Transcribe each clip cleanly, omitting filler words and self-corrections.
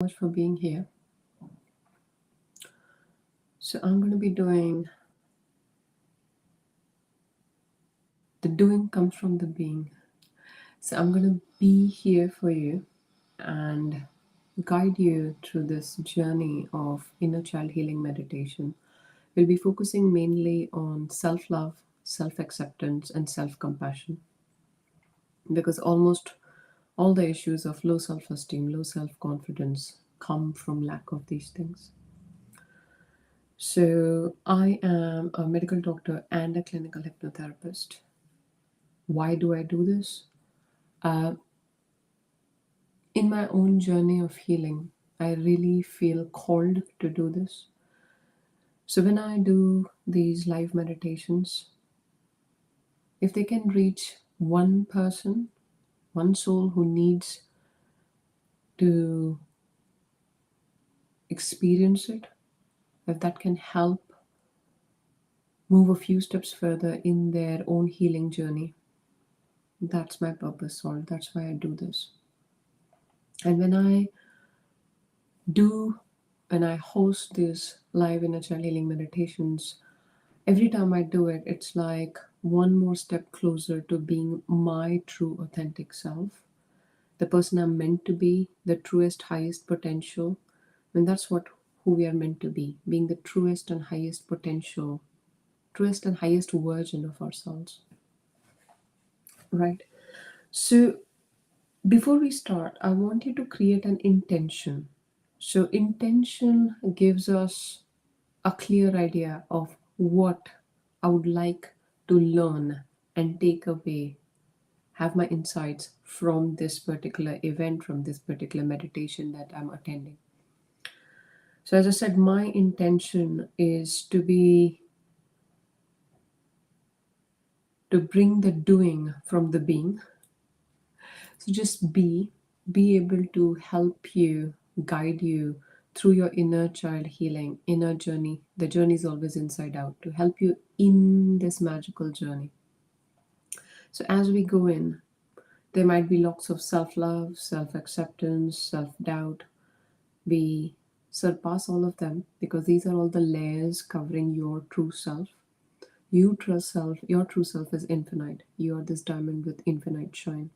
Much for being here. So I'm going to be doing the doing comes from the being. So I'm going to be here for you and guide you through this journey of inner child healing meditation. We'll be focusing mainly on self-love, self-acceptance and self-compassion because almost all the issues of low self-esteem, low self-confidence come from lack of these things. So, I am a medical doctor and a clinical hypnotherapist. Why do I do this? Uh, in my own journey of healing, I really feel called to do this. So, when I do these live meditations, if they can reach one person, one soul who needs to experience it, if that can help move a few steps further in their own healing journey, that's my purpose, or that's why I do this. And do when I host these live inner child healing meditations, every time I do it, it's like one more step closer to being my true authentic self, the person I'm meant to be, the truest, highest potential. And that's what who we are meant to be, being the truest and highest potential, truest and highest version of ourselves. Right. So before we start, I want you to create an intention. So, intention gives us a clear idea of what I would like to learn and take away, have my insights from this particular event, from this particular meditation that I'm attending. So, as I said, my intention is to bring the doing from the being. So just be able to help you, guide you through your inner child healing, inner journey. The journey is always inside out to help you in this magical journey. So as we go in, there might be lots of self-love, self-acceptance, self-doubt. We surpass all of them because these are all the layers covering your true self. You trust self, your true self is infinite. You are this diamond with infinite shine.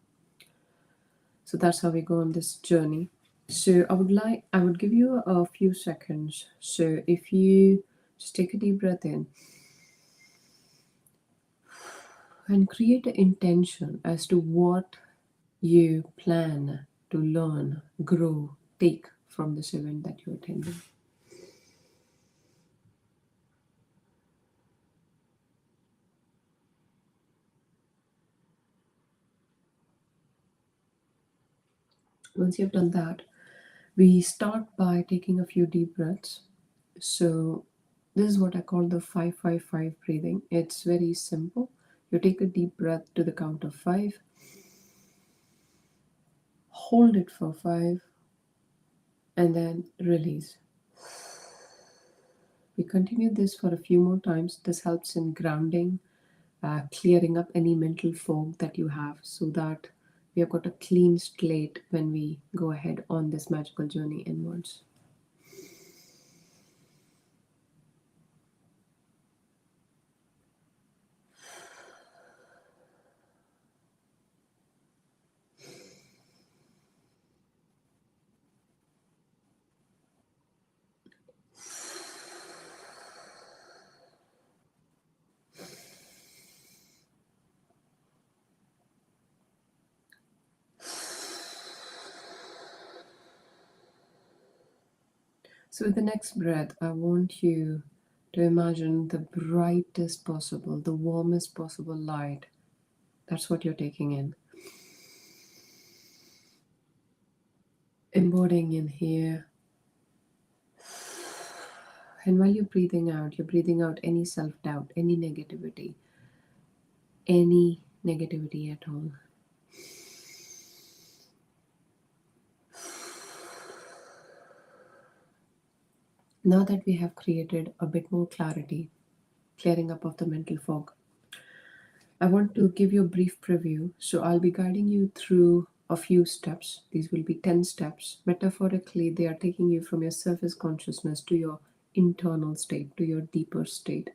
So that's how we go on this journey. So I would give you a few seconds. So if you just take a deep breath in and create an intention as to what you plan to learn, grow, take from this event that you're attending. Once you've done that, we start by taking a few deep breaths. So this is what I call the 5-5-5 breathing. It's very simple. You take a deep breath to the count of 5, hold it for 5, and then release. We continue this for a few more times. This helps in grounding, clearing up any mental fog that you have so that we have got a clean slate when we go ahead on this magical journey inwards. So, with the next breath, I want you to imagine the brightest possible, the warmest possible light. That's what you're taking in. Embodying in here. And while you're breathing out any self doubt, any negativity at all. Now that we have created a bit more clarity, clearing up of the mental fog, I want to give you a brief preview. So I'll be guiding you through a few steps. These will be 10 steps. Metaphorically, they are taking you from your surface consciousness to your internal state, to your deeper state.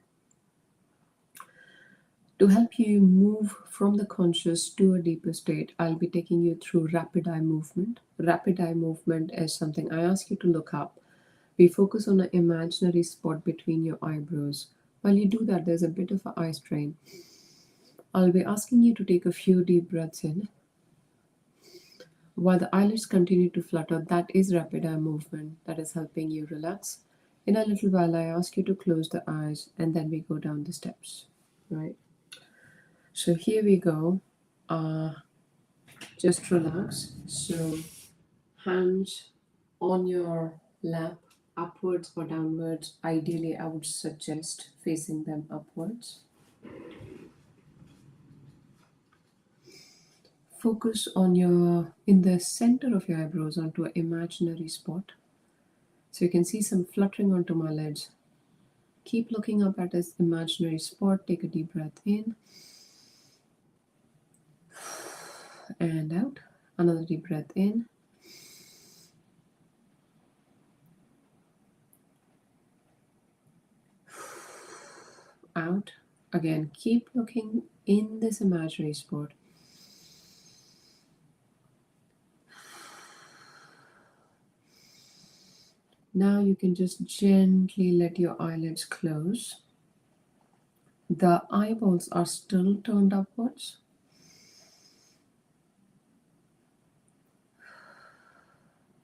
To help you move from the conscious to a deeper state, I'll be taking you through rapid eye movement. Rapid eye movement is something I ask you to look up. We focus on an imaginary spot between your eyebrows. While you do that, there's a bit of an eye strain. I'll be asking you to take a few deep breaths in. While the eyelids continue to flutter, that is rapid eye movement that is helping you relax. In a little while, I ask you to close the eyes and then we go down the steps. Right? So here we go. Uh, just relax. So hands on your lap, upwards or downwards. Ideally, I would suggest facing them upwards. Focus on your in the center of your eyebrows onto an imaginary spot. So you can see some fluttering onto my lids. Keep looking up at this imaginary spot. Take a deep breath in and out. Another deep breath in out. Again, keep looking in this imaginary spot. Now you can just gently let your eyelids close. The eyeballs are still turned upwards.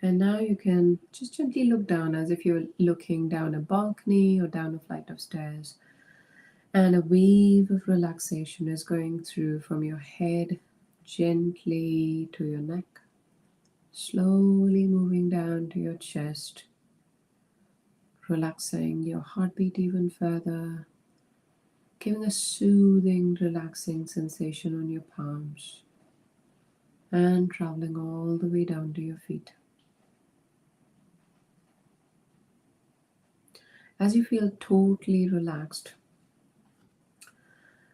And now you can just gently look down as if you're looking down a balcony or down a flight of stairs. And a wave of relaxation is going through from your head gently to your neck, slowly moving down to your chest, relaxing your heartbeat even further, giving a soothing, relaxing sensation on your palms, and traveling all the way down to your feet. As you feel totally relaxed,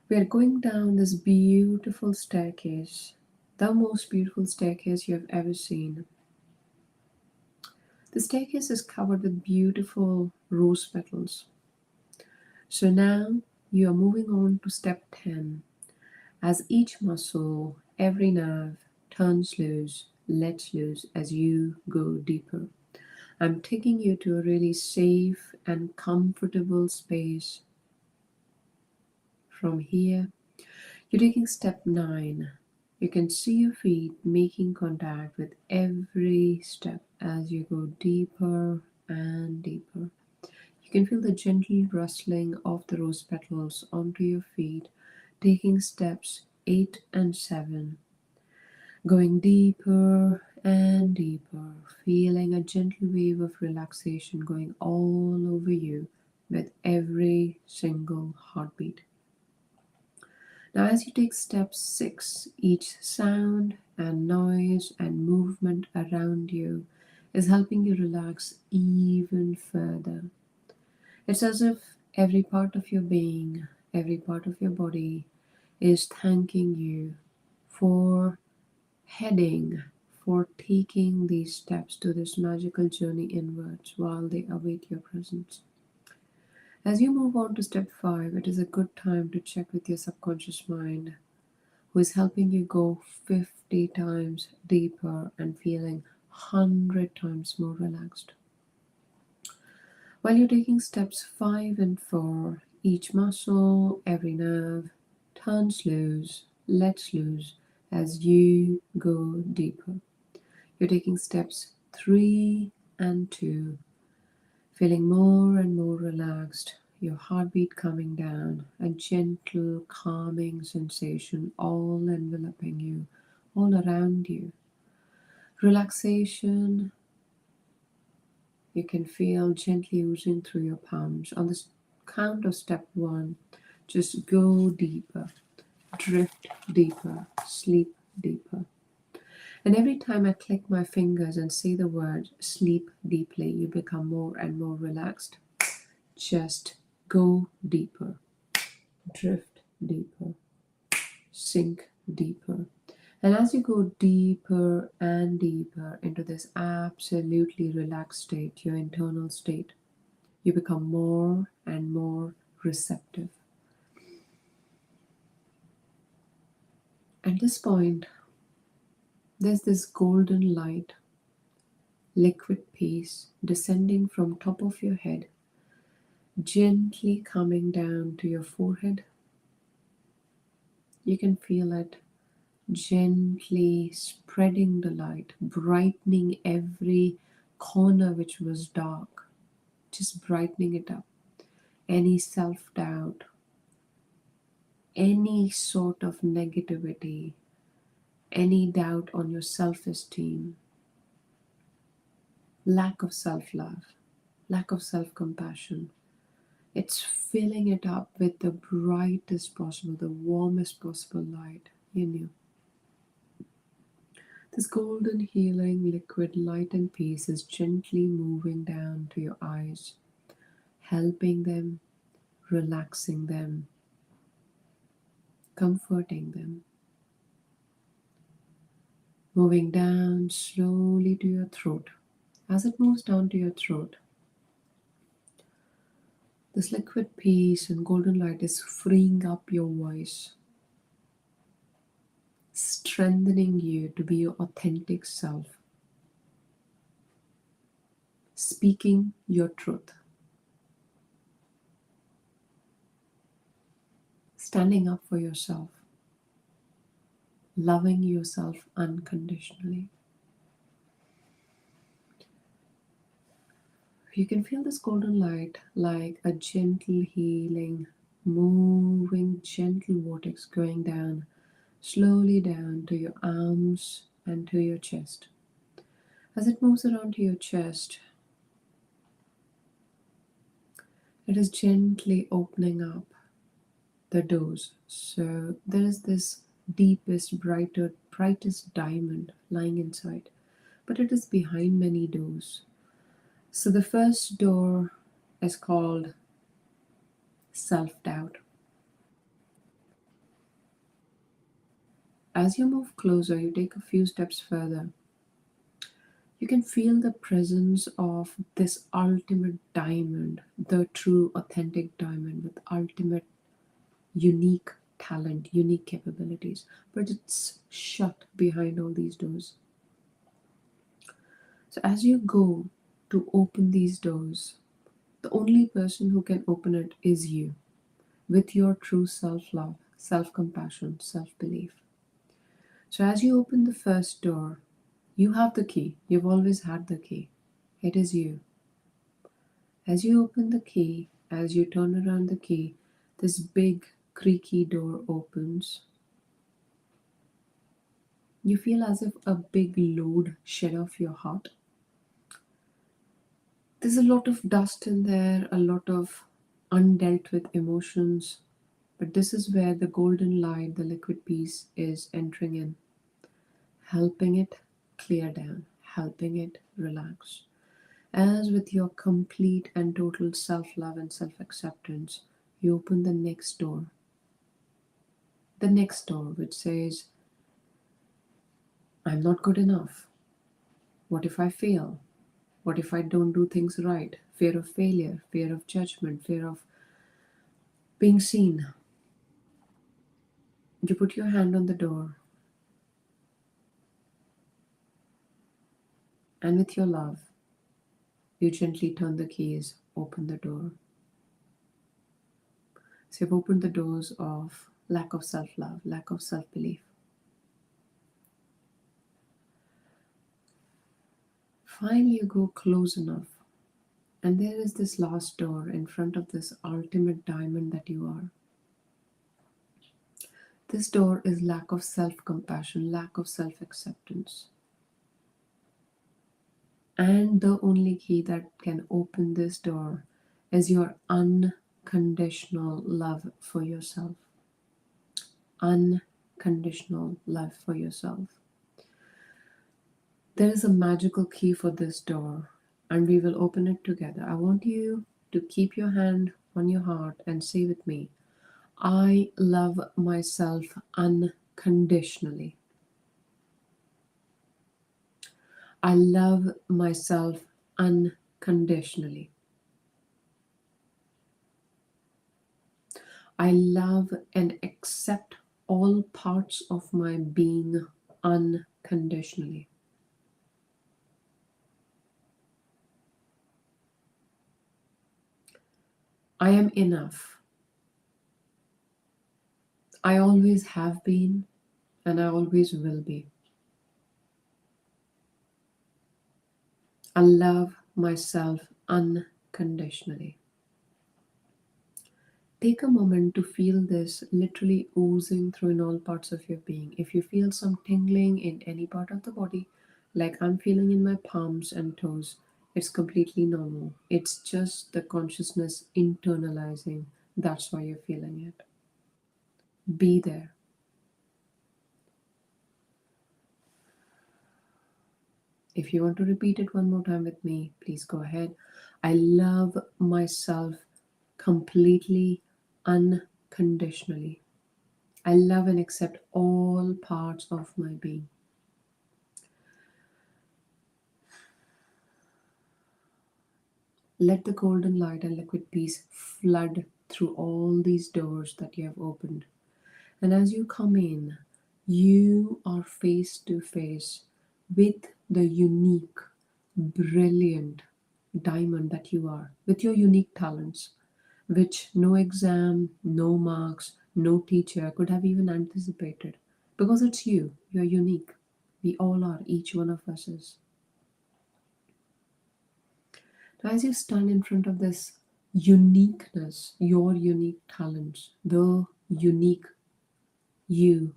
we are going down this beautiful staircase, the most beautiful staircase you have ever seen. The staircase is covered with beautiful rose petals. So now you are moving on to step 10. As each muscle, every nerve turns loose, lets loose as you go deeper. I'm taking you to a really safe and comfortable space. From here, you're taking step 9. You can see your feet making contact with every step as you go deeper and deeper. You can feel the gentle rustling of the rose petals onto your feet, taking steps 8 and 7, going deeper and deeper, feeling a gentle wave of relaxation going all over you with every single heartbeat. Now, as you take step 6, each sound and noise and movement around you is helping you relax even further. It's as if every part of your being, every part of your body is thanking you for heading, for taking these steps to this magical journey inwards while they await your presence. As you move on to step 5, it is a good time to check with your subconscious mind, who is helping you go 50 times deeper and feeling 100 times more relaxed. While you're taking steps 5 and 4, each muscle, every nerve turns loose, lets loose as you go deeper. You're taking steps 3 and 2, feeling more and more relaxed, your heartbeat coming down, a gentle, calming sensation all enveloping you, all around you. Relaxation you can feel gently oozing through your palms. On the count of step 1, just go deeper, drift deeper, sleep deeper. And every time I click my fingers and say the word sleep deeply, you become more and more relaxed. Just go deeper, drift deeper, sink deeper. And as you go deeper and deeper into this absolutely relaxed state, your internal state, you become more and more receptive. At this point, there's this golden light, liquid peace descending from top of your head, gently coming down to your forehead. You can feel it gently spreading the light, brightening every corner which was dark, just brightening it up. Any self doubt, any sort of negativity, any doubt on your self esteem, lack of self love, lack of self compassion. It's filling it up with the brightest possible, the warmest possible light in you. This golden healing liquid light and peace is gently moving down to your eyes, helping them, relaxing them, comforting them. Moving down slowly to your throat. As it moves down to your throat, this liquid peace and golden light is freeing up your voice, strengthening you to be your authentic self, speaking your truth, standing up for yourself, loving yourself unconditionally. You can feel this golden light like a gentle healing, moving gentle vortex going down, slowly down to your arms and to your chest. As it moves around to your chest, it is gently opening up the doors. So there is this deepest, brightest diamond lying inside, but it is behind many doors. So the first door is called self doubt. As you move closer, you take a few steps further. You can feel the presence of this ultimate diamond, the true authentic diamond with ultimate unique talent, unique capabilities. But it's shut behind all these doors. So as you go to open these doors, the only person who can open it is you, with your true self love, self compassion, self belief. So as you open the first door, you have the key. You've always had the key. It is you. As you open the key, as you turn around the key, this big creaky door opens. You feel as if a big load shed off your heart. There's a lot of dust in there, a lot of undealt with emotions, but this is where the golden light, the liquid peace, is entering in, helping it clear down, helping it relax. As with your complete and total self love and self acceptance, you open the next door which says, I'm not good enough. What if I fail? What if I don't do things right? Fear of failure, fear of judgment, fear of being seen. You put your hand on the door, and with your love, you gently turn the keys, open the door. So you've opened the doors of lack of self love, lack of self belief. Finally, you go close enough, and there is this last door in front of this ultimate diamond that you are. This door is lack of self compassion, lack of self acceptance. And the only key that can open this door is your unconditional love for yourself. Unconditional love for yourself. There is a magical key for this door, and we will open it together. I want you to keep your hand on your heart and say with me, I love myself unconditionally. I love myself unconditionally. I love and accept all parts of my being unconditionally. I am enough. I always have been and I always will be. I love myself unconditionally. Take a moment to feel this literally oozing through in all parts of your being. If you feel some tingling in any part of the body, like I'm feeling in my palms and toes, it's completely normal. It's just the consciousness internalizing. That's why you're feeling it. Be there. If you want to repeat it one more time with me, please go ahead. I love myself completely, unconditionally. I love and accept all parts of my being. Let the golden light and liquid peace flood through all these doors that you have opened. And as you come in, you are face to face with the unique, brilliant diamond that you are, with your unique talents, which no exam, no marks, no teacher could have even anticipated. Because it's you, you're unique. We all are, each one of us is. So as you stand in front of this uniqueness, your unique talents, the unique you,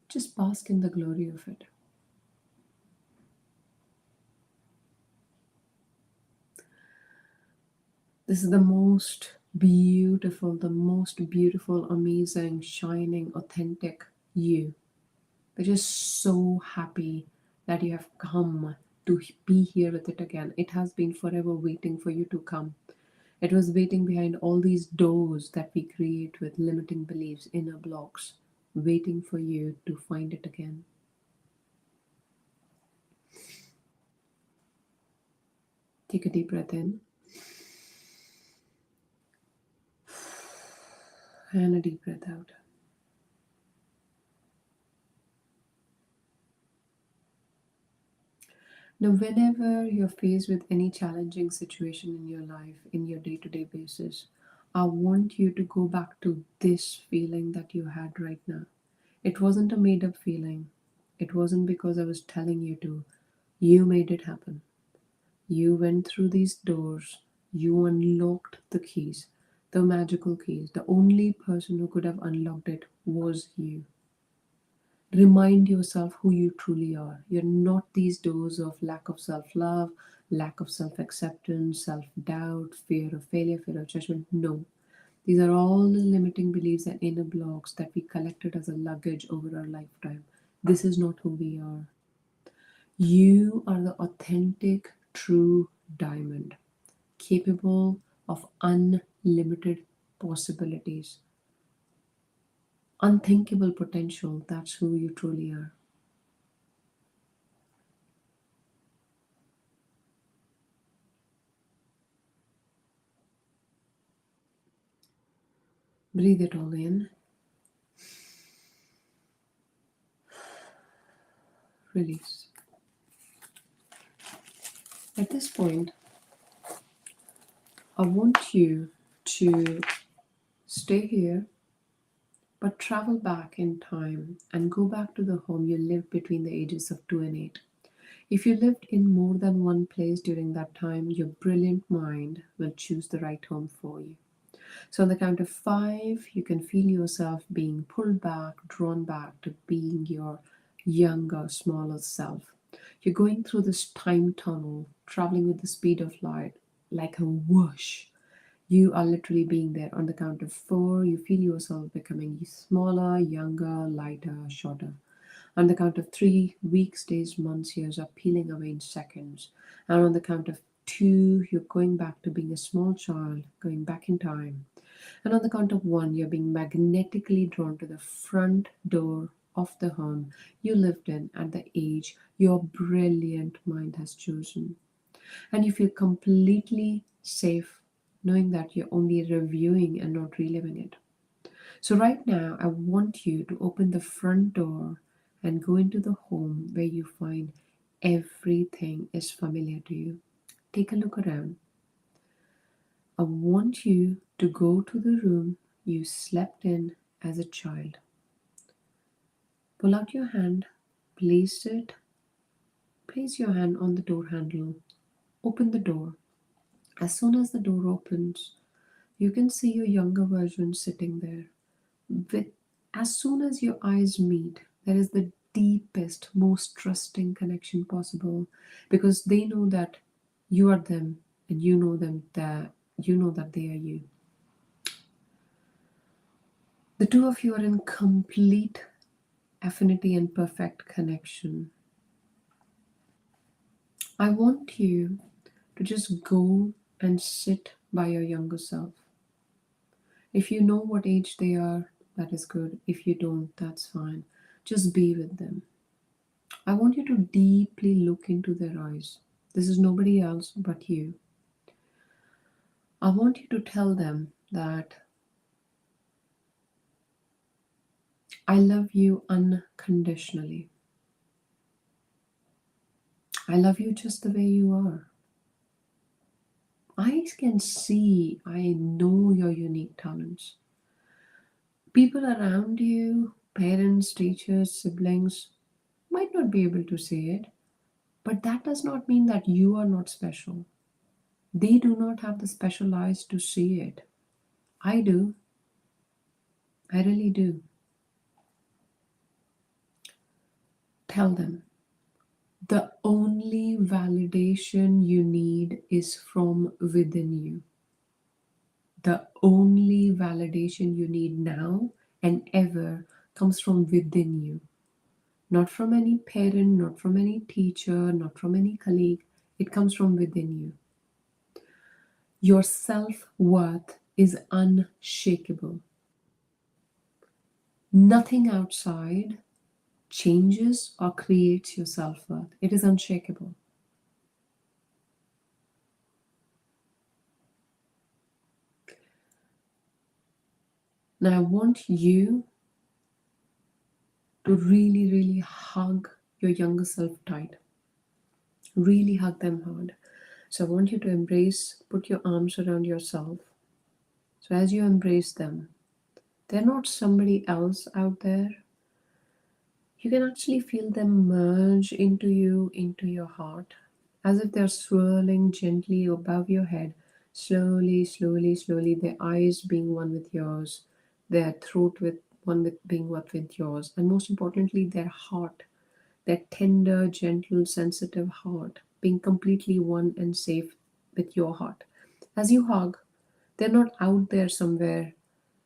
just bask in the glory of it. This is the most beautiful, amazing, shining, authentic you. We're just so happy that you have come to be here with it again. It has been forever waiting for you to come. It was waiting behind all these doors that we create with limiting beliefs, inner blocks, waiting for you to find it again. Take a deep breath in and a deep breath out. Now, whenever you're faced with any challenging situation in your life, in your day to day basis, I want you to go back to this feeling that you had right now. It wasn't a made up feeling. It wasn't because I was telling you to. You made it happen. You went through these doors. You unlocked the keys, the magical keys. The only person who could have unlocked it was you. Remind yourself who you truly are. You're not these doors of lack of self love, lack of self acceptance, self doubt, fear of failure, fear of judgment. No. These are all the limiting beliefs and inner blocks that we collected as a luggage over our lifetime. This is not who we are. You are the authentic, true diamond, capable of unlimited possibilities, unthinkable potential. That's who you truly are. Breathe it all in, release. At this point, I want you to stay here but travel back in time and go back to the home you lived between the ages of 2 and 8. If you lived in more than one place during that time, your brilliant mind will choose the right home for you. So, on the count of 5, you can feel yourself being pulled back, drawn back to being your younger, smaller self. You're going through this time tunnel, traveling with the speed of light, like a whoosh. You are literally being there. On the count of 4, you feel yourself becoming smaller, younger, lighter, shorter. On the count of 3, weeks, days, months, years are peeling away in seconds. And on the count of 2, you're going back to being a small child, going back in time. And on the count of 1, you're being magnetically drawn to the front door of the home you lived in at the age your brilliant mind has chosen. And you feel completely safe knowing that you're only reviewing and not reliving it. So, right now, I want you to open the front door and go into the home where you find everything is familiar to you. Take a look around. I want you to go to the room you slept in as a child. Pull out your hand, place your hand on the door handle, open the door. As soon as the door opens, you can see your younger version sitting there. With, as soon as your eyes meet, there is the deepest, most trusting connection possible because they know that you are them and you know that they are you. The two of you are in complete affinity and perfect connection. I want you to just go and sit by your younger self. If you know what age they are, that is good. If you don't, that's fine. Just be with them. I want you to deeply look into their eyes. This is nobody else but you. I want you to tell them that I love you unconditionally. I love you just the way you are. I can see, I know your unique talents. People around you, parents, teachers, siblings, might not be able to see it, but that does not mean that you are not special. They do not have the special eyes to see it. I do. I really do. Tell them the only validation you need is from within you. The only validation you need now and ever comes from within you. Not from any parent, not from any teacher, not from any colleague. It comes from within you. Your self worth is unshakable. Nothing outside changes or creates your self worth. It is unshakable. Now, I want you to really, really hug your younger self tight. Really hug them hard. So, I want you to put your arms around yourself. So, as you embrace them, they're not somebody else out there. You can actually feel them merge into you, into your heart, as if they're swirling gently above your head, slowly, slowly, slowly, their eyes being one with yours, their throat with one with being one with yours, and most importantly, their heart, their tender, gentle, sensitive heart being completely one and safe with your heart. As you hug, they're not out there somewhere,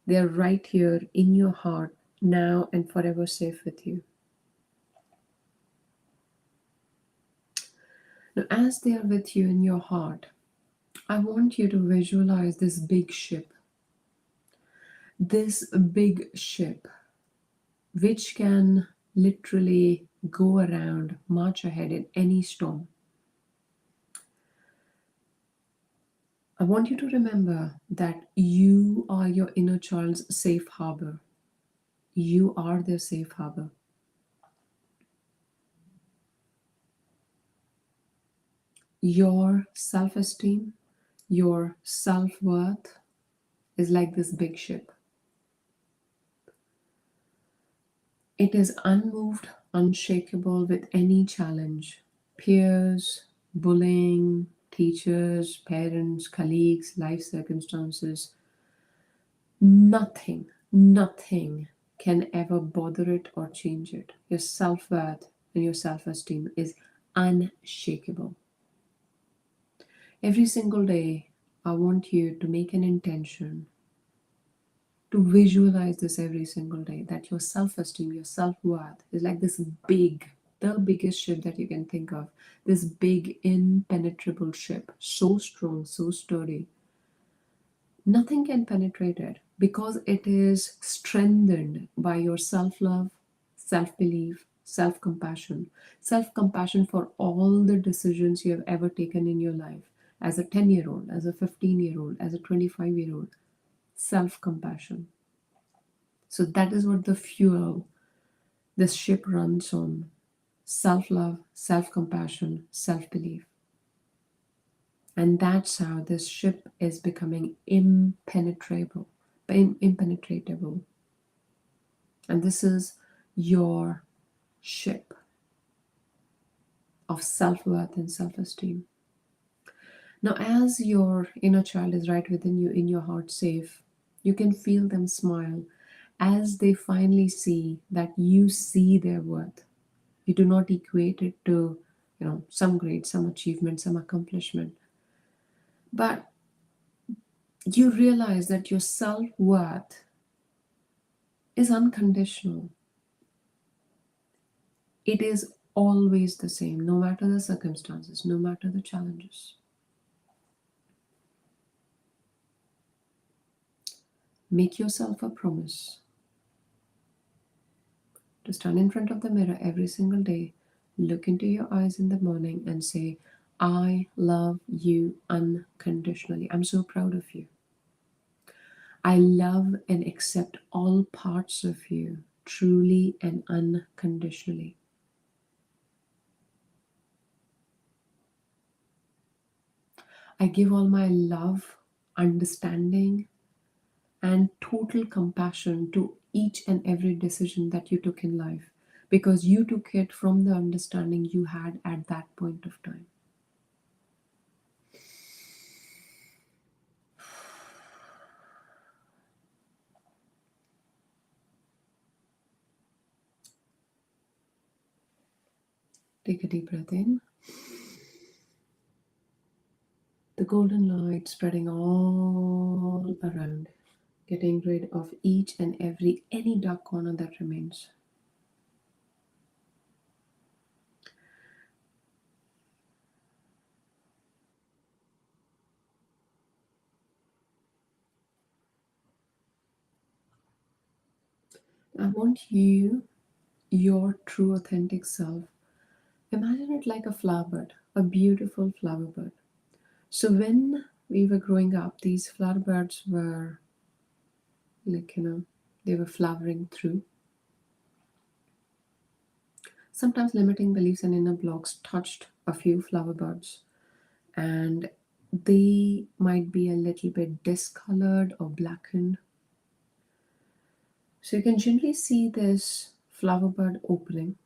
they're right here in your heart, now and forever safe with you. Now, as they are with you in your heart, I want you to visualize this big ship, which can literally go around, march ahead in any storm. I want you to remember that you are your inner child's safe harbor. You are their safe harbor. Your self esteem, your self worth is like this big ship. It is unmoved, unshakable with any challenge. Peers, bullying, teachers, parents, colleagues, life circumstances, nothing can ever bother it or change it. Your self worth and your self esteem is unshakable. Every single day, I want you to make an intention to visualize this every single day that your self esteem, your self worth is like this big, the biggest ship that you can think of. This big, impenetrable ship, so strong, so sturdy. Nothing can penetrate it because it is strengthened by your self love, self belief, self compassion. Self compassion for all the decisions you have ever taken in your life as a 10-year-old, as a 15-year-old, as a 25-year-old. Self compassion. So that is what the fuel this ship runs on: self love, self compassion, self belief. And that's how this ship is becoming impenetrable. And this is your ship of self worth and self esteem. Now, as your inner child is right within you, in your heart, safe, you can feel them smile as they finally see that you see their worth. You do not equate it to, some grade, some achievement, some accomplishment, but you realize that your self worth is unconditional. It is always the same, no matter the circumstances, no matter the challenges. Make yourself a promise to stand in front of the mirror every single day, look into your eyes in the morning, and say, I love you unconditionally. I'm so proud of you. I love and accept all parts of you truly and unconditionally. I give all my love, understanding, and total compassion to each and every decision that you took in life because you took it from the understanding you had at that point of time. Take a deep breath in. The golden light spreading all around, getting rid of each and every any dark corner that remains. I want you, your true authentic self. Imagine it like a flower bud, a beautiful flower bud. So when we were growing up, these flower buds were like, they were flowering through. Sometimes limiting beliefs and inner blocks touched a few flower buds, and they might be a little bit discolored or blackened. So you can gently see this flower bud opening.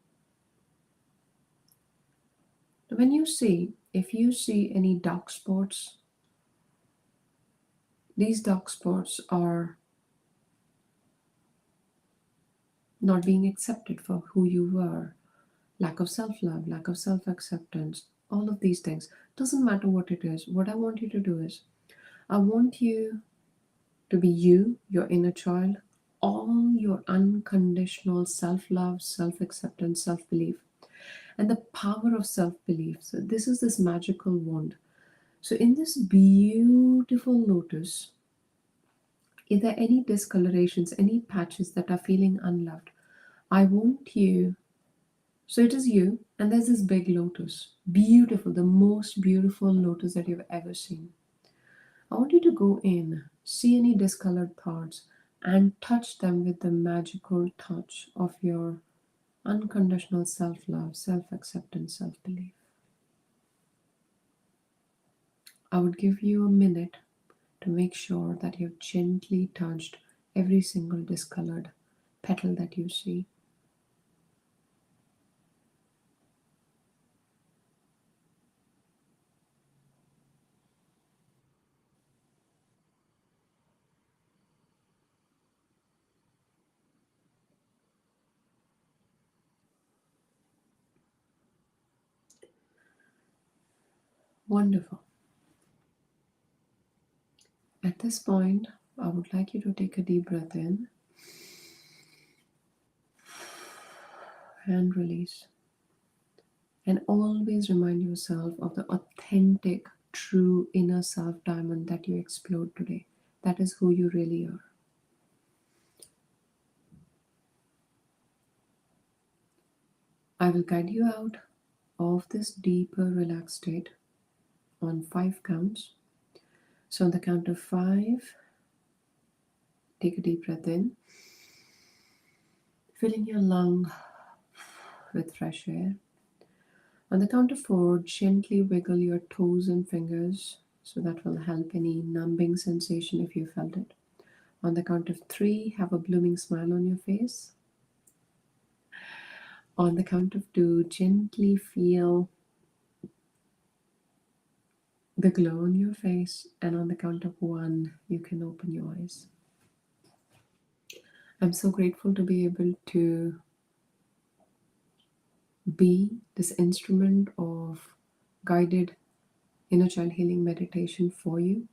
When you see, if you see any dark spots, these dark spots are not being accepted for who you were. Lack of self love, lack of self acceptance, all of these things. Doesn't matter what it is. What I want you to do is, I want you to be you, your inner child, all your unconditional self love, self acceptance, self belief, and the power of self belief. So, this is this magical wand. So, in this beautiful lotus, if there are any discolorations, any patches that are feeling unloved, I want you. So, it is you, and there's this big lotus. Beautiful, the most beautiful lotus that you've ever seen. I want you to go in, see any discolored parts, and touch them with the magical touch of your unconditional self love, self acceptance, self belief. I would give you a minute to make sure that you've gently touched every single discolored petal that you see. Wonderful. At this point, I would like you to take a deep breath in and release. And always remind yourself of the authentic, true inner self diamond that you explored today. That is who you really are. I will guide you out of this deeper, relaxed state on 5 counts. So, on the count of 5, take a deep breath in, filling your lung with fresh air. On the count of 4, gently wiggle your toes and fingers, so that will help any numbing sensation if you felt it. On the count of 3, have a blooming smile on your face. On the count of 2, gently feel the glow on your face. And on the count of 1, you can open your eyes. I'm so grateful to be able to be this instrument of guided inner child healing meditation for you.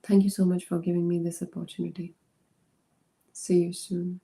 Thank you so much for giving me this opportunity. See you soon.